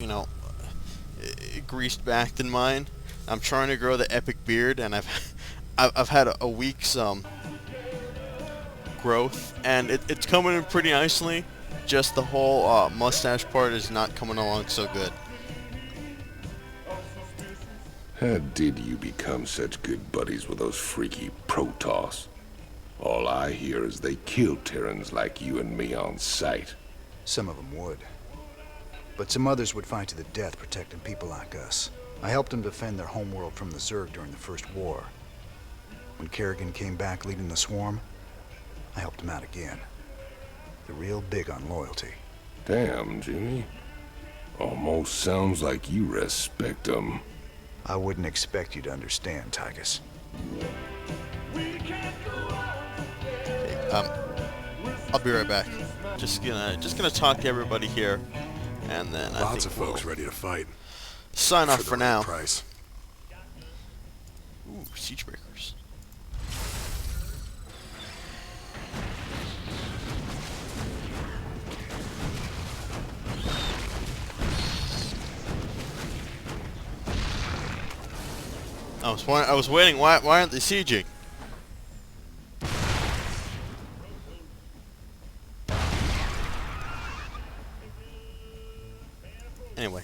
you know, greased back than mine. I'm trying to grow the epic beard, and I've had a week's growth, and it's coming in pretty nicely. Just the whole mustache part is not coming along so good. How did you become such good buddies with those freaky Protoss? All I hear is they kill Terrans like you and me on sight. Some of them would. But some others would fight to the death protecting people like us. I helped them defend their homeworld from the Zerg during the First War. When Kerrigan came back leading the swarm, I helped him out again. They're real big on loyalty. Damn, Jimmy. Almost sounds like you respect them. I wouldn't expect you to understand, Tygus. Okay, I'll be right back. Just gonna talk to everybody here, and then Lots of folks ready to fight. Sign off for now. Price. Ooh, siege breakers. I was waiting. Why aren't they sieging? Anyway.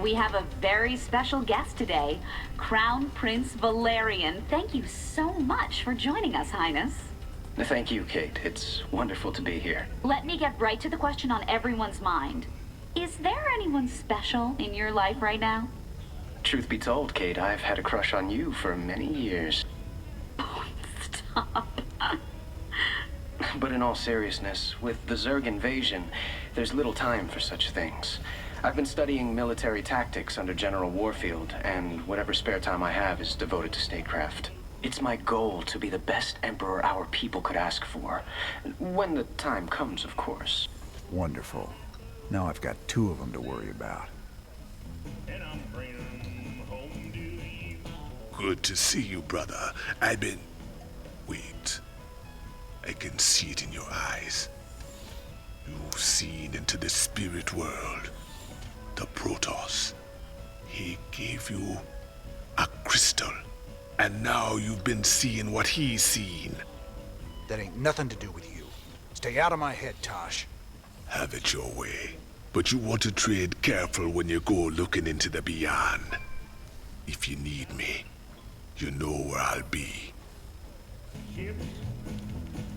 We have a very special guest today, Crown Prince Valerian. Thank you so much for joining us, Highness. Thank you, Kate. It's wonderful to be here. Let me get right to the question on everyone's mind. Is there anyone special in your life right now? Truth be told, Kate, I've had a crush on you for many years. Oh, stop. But in all seriousness, with the Zerg invasion, there's little time for such things. I've been studying military tactics under General Warfield, and whatever spare time I have is devoted to statecraft. It's my goal to be the best emperor our people could ask for. When the time comes, of course. Wonderful. Now I've got two of them to worry about. Good to see you, brother. Wait. I can see it in your eyes. You've seen into the spirit world. The Protoss. He gave you a crystal. And now you've been seeing what he's seen. That ain't nothing to do with you. Stay out of my head, Tosh. Have it your way. But you want to tread careful when you go looking into the beyond. If you need me, you know where I'll be.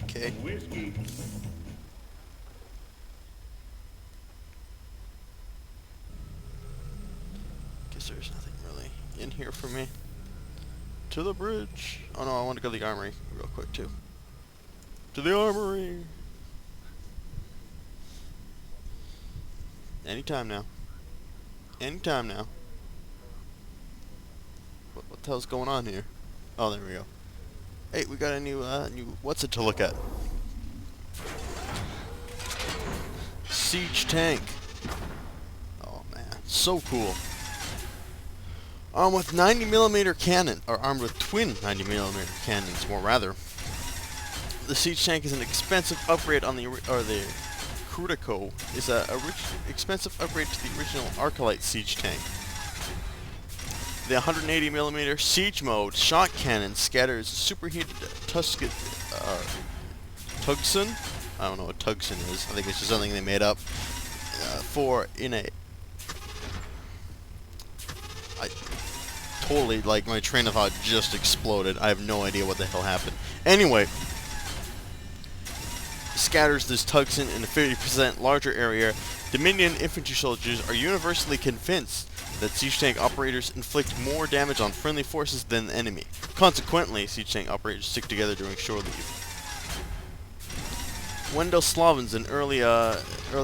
Okay. Guess there's nothing really in here for me. To the bridge. Oh no, I want to go to the armory real quick too. To the armory. Anytime now. Anytime now. What the hell's going on here? Oh, there we go. Hey, we got a new what's it to look at? Siege tank. Oh man, so cool. Armed with 90mm cannon, or armed with twin 90mm cannons, more rather. The siege tank is an expensive upgrade on the Crutico is a expensive upgrade to the original Arcalite siege tank. The 180mm siege mode shot cannon scatters superheated Tugson. I don't know what Tugson is. I think it's just something they made up. I totally, like, my train of thought just exploded. I have no idea what the hell happened. Anyway, scatters this Tugson in a 50% larger area. Dominion infantry soldiers are universally convinced that siege tank operators inflict more damage on friendly forces than the enemy. Consequently, siege tank operators stick together during shore leave. Wendell Slavins, an early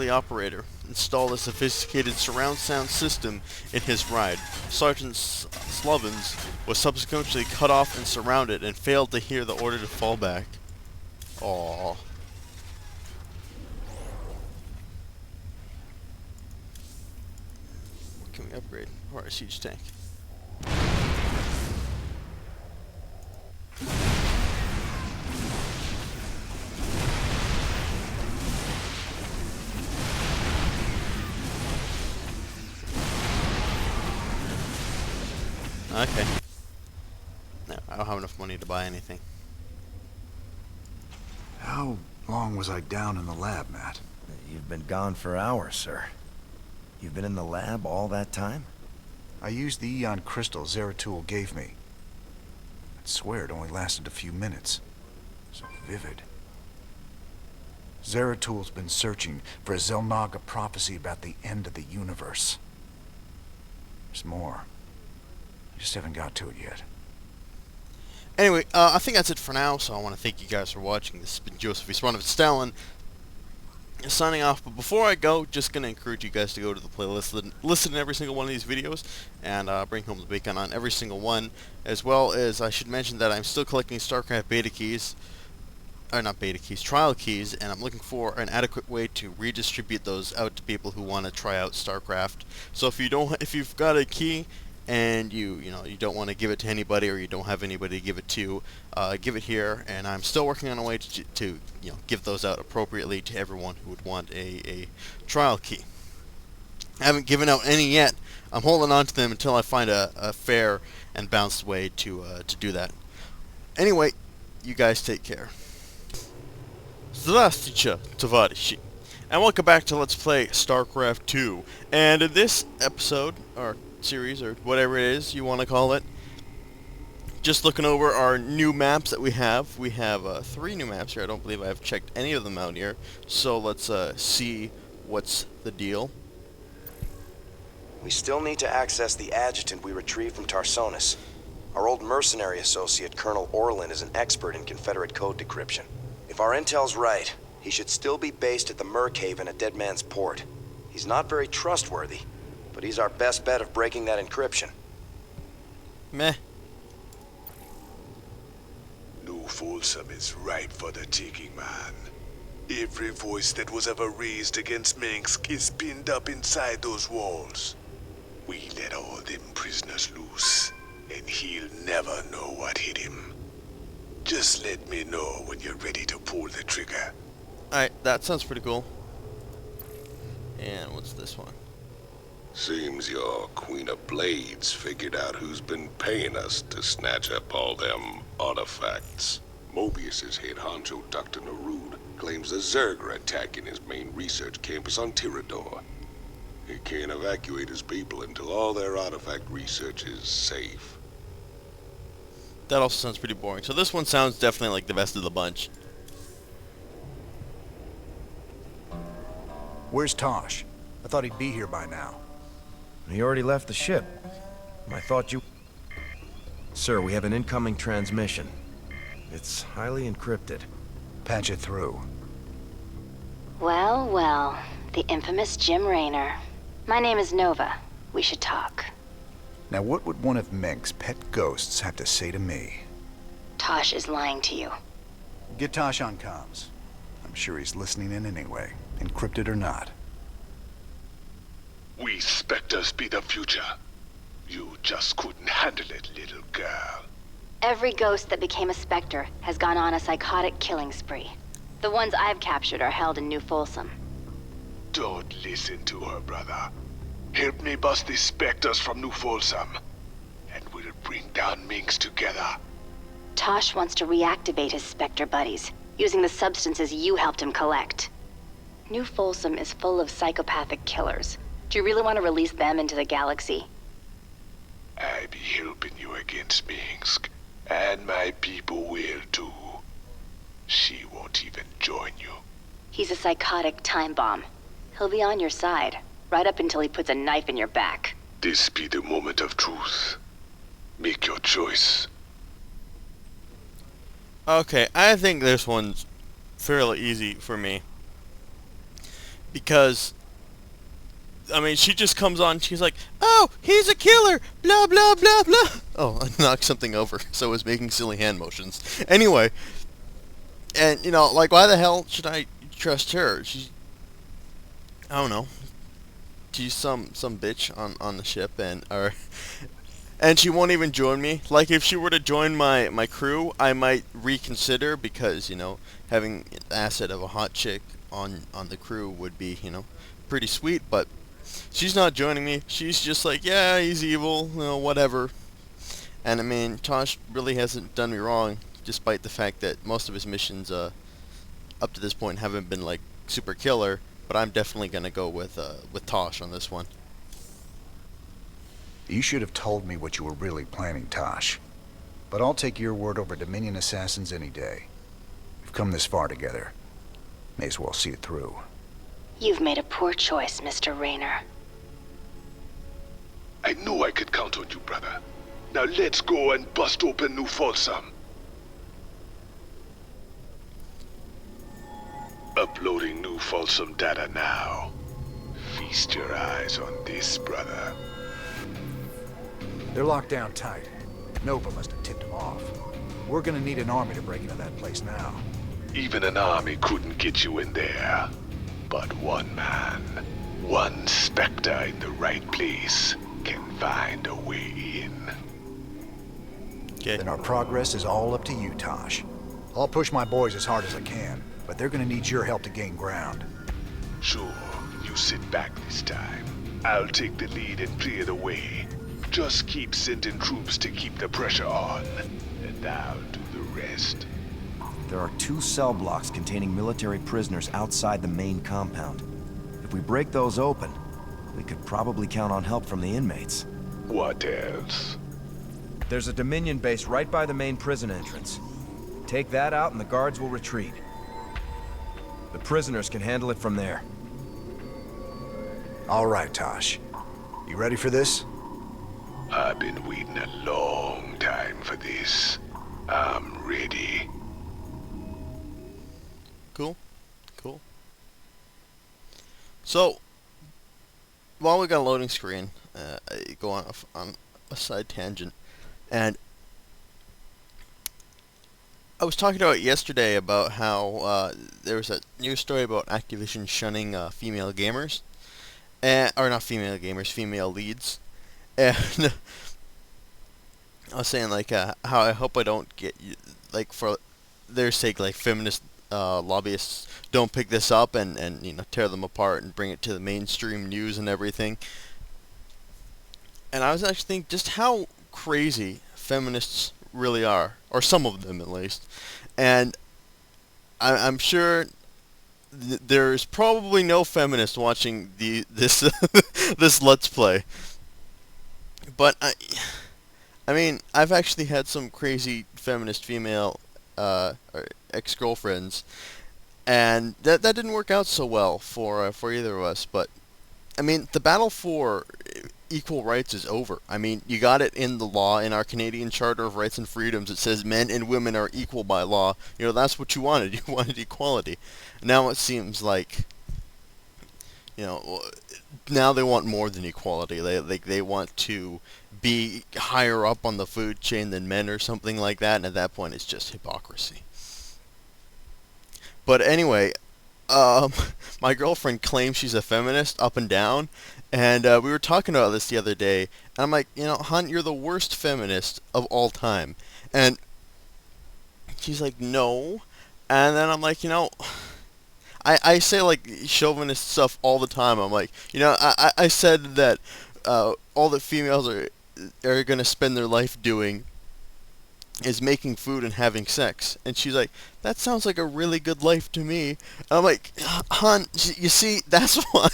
operator, installed a sophisticated surround sound system in his ride. Sergeant Slavins was subsequently cut off and surrounded and failed to hear the order to fall back. Aww. What can we upgrade for our siege tank? Okay. No, I don't have enough money to buy anything. How long was I down in the lab, Matt? You've been gone for hours, sir. You've been in the lab all that time? I used the Eon crystal Zeratul gave me. I'd swear it only lasted a few minutes. So vivid. Zeratul's been searching for a Zelnaga prophecy about the end of the universe. There's more. I just haven't got to it yet. Anyway, I think that's it for now, so I want to thank you guys for watching. This has been Joseph Iswanovich Stalin, signing off. But before I go, just going to encourage you guys to go to the playlist, listen to every single one of these videos, and bring home the bacon on every single one. As well as, I should mention that I'm still collecting Starcraft beta keys, or not beta keys, trial keys, and I'm looking for an adequate way to redistribute those out to people who want to try out Starcraft. So if you've got a key and you don't want to give it to anybody, or you don't have anybody to give it to, give it here, and I'm still working on a way to give those out appropriately to everyone who would want a trial key. I haven't given out any yet. I'm holding on to them until I find a fair and balanced way to do that. Anyway, you guys take care. Здравствуйте, товарищи, and welcome back to Let's Play Starcraft II. And in this episode, or series, or whatever it is you want to call it, just looking over our new maps that we have. We have 3 new maps here. I don't believe I've checked any of them out here. So let's see what's the deal. We still need to access the adjutant we retrieved from Tarsonis. Our old mercenary associate, Colonel Orlin, is an expert in Confederate code decryption. If our intel's right, he should still be based at the Merc Haven at Dead Man's Port. He's not very trustworthy, but he's our best bet of breaking that encryption. Meh. New Folsom is ripe for the taking, man. Every voice that was ever raised against Minsk is pinned up inside those walls. We let all them prisoners loose, and he'll never know what hit him. Just let me know when you're ready to pull the trigger. Alright, that sounds pretty cool. And what's this one? Seems your Queen of Blades figured out who's been paying us to snatch up all them artifacts. Mobius's head honcho, Dr. Narud, claims the Zerg are attacking his main research campus on Tirador. He can't evacuate his people until all their artifact research is safe. That also sounds pretty boring. So this one sounds definitely like the best of the bunch. Where's Tosh? I thought he'd be here by now. He already left the ship. I thought you... Sir, we have an incoming transmission. It's highly encrypted. Patch it through. Well, well, the infamous Jim Raynour. My name is Nova. We should talk. Now what would one of Menk's pet ghosts have to say to me? Tosh is lying to you. Get Tosh on comms. I'm sure he's listening in anyway, encrypted or not. We Spectres be the future. You just couldn't handle it, little girl. Every ghost that became a Spectre has gone on a psychotic killing spree. The ones I've captured are held in New Folsom. Don't listen to her, brother. Help me bust the Spectres from New Folsom, and we'll bring down Minx together. Tosh wants to reactivate his Spectre buddies, using the substances you helped him collect. New Folsom is full of psychopathic killers. Do you really want to release them into the galaxy? I be helping you against Minsk, and my people will too. She won't even join you. He's a psychotic time bomb. He'll be on your side, right up until he puts a knife in your back. This be the moment of truth. Make your choice. Okay, I think this one's fairly easy for me. Because, I mean, she just comes on, she's like, oh, he's a killer, blah, blah, blah, blah. Oh, I knocked something over, so I was making silly hand motions. Anyway, and, like, why the hell should I trust her? She's, I don't know, she's some bitch on the ship, and she won't even join me. Like, if she were to join my crew, I might reconsider, because, having the asset of a hot chick on the crew would be, pretty sweet, but she's not joining me. She's just like, yeah, he's evil, whatever. And I mean, Tosh really hasn't done me wrong, despite the fact that most of his missions up to this point haven't been like super killer. But I'm definitely gonna go with Tosh on this one. You should have told me what you were really planning, Tosh. But I'll take your word over Dominion assassins any day. We've come this far together. May as well see it through. You've made a poor choice, Mr. Raynour. I knew I could count on you, brother. Now let's go and bust open New Folsom. Uploading New Folsom data now. Feast your eyes on this, brother. They're locked down tight. Nova must have tipped them off. We're gonna need an army to break into that place now. Even an army couldn't get you in there. But one man, one Spectre in the right place, can find a way in. Okay. Then our progress is all up to you, Tosh. I'll push my boys as hard as I can, but they're gonna need your help to gain ground. Sure, you sit back this time. I'll take the lead and clear the way. Just keep sending troops to keep the pressure on, and I'll do the rest. There are 2 cell blocks containing military prisoners outside the main compound. If we break those open, we could probably count on help from the inmates. What else? There's a Dominion base right by the main prison entrance. Take that out and the guards will retreat. The prisoners can handle it from there. All right, Tosh. You ready for this? I've been waiting a long time for this. I'm ready. Cool. Cool. So, while we got a loading screen, I go on a side tangent. And I was talking about it yesterday about how there was a news story about Activision shunning female gamers. Or not female gamers, female leads. And I was saying, like, how I hope I don't get, like, for their sake, like, feminist lobbyists don't pick this up and you know, tear them apart and bring it to the mainstream news and everything. And I was actually thinking just how crazy feminists really are, or some of them at least. And I'm sure there's probably no feminist watching this this Let's Play. But I mean, I've actually had some crazy feminist female or ex-girlfriends, and that didn't work out so well for either of us. But I mean, the battle for equal rights is over. I mean, you got it in the law, in our Canadian Charter of Rights and Freedoms. It says men and women are equal by law. You know, that's what you wanted. You wanted equality. Now it seems like, you know, now they want more than equality. They want to be higher up on the food chain than men or something like that, and at that point it's just hypocrisy. But anyway, my girlfriend claims she's a feminist up and down, and we were talking about this the other day, and I'm like, you know, hon, you're the worst feminist of all time. And she's like, no. And then I'm like, you know, I say, like, chauvinist stuff all the time. I'm like, you know, I said that all that females are going to spend their life doing is making food and having sex. And she's like, that sounds like a really good life to me. And I'm like, hon, you see, that's why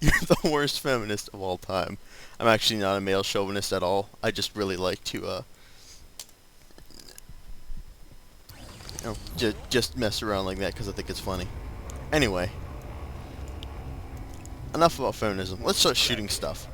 you're the worst feminist of all time. I'm actually not a male chauvinist at all. I just really like to, you know, just mess around like that because I think it's funny. Anyway, enough about feminism. Let's start shooting stuff.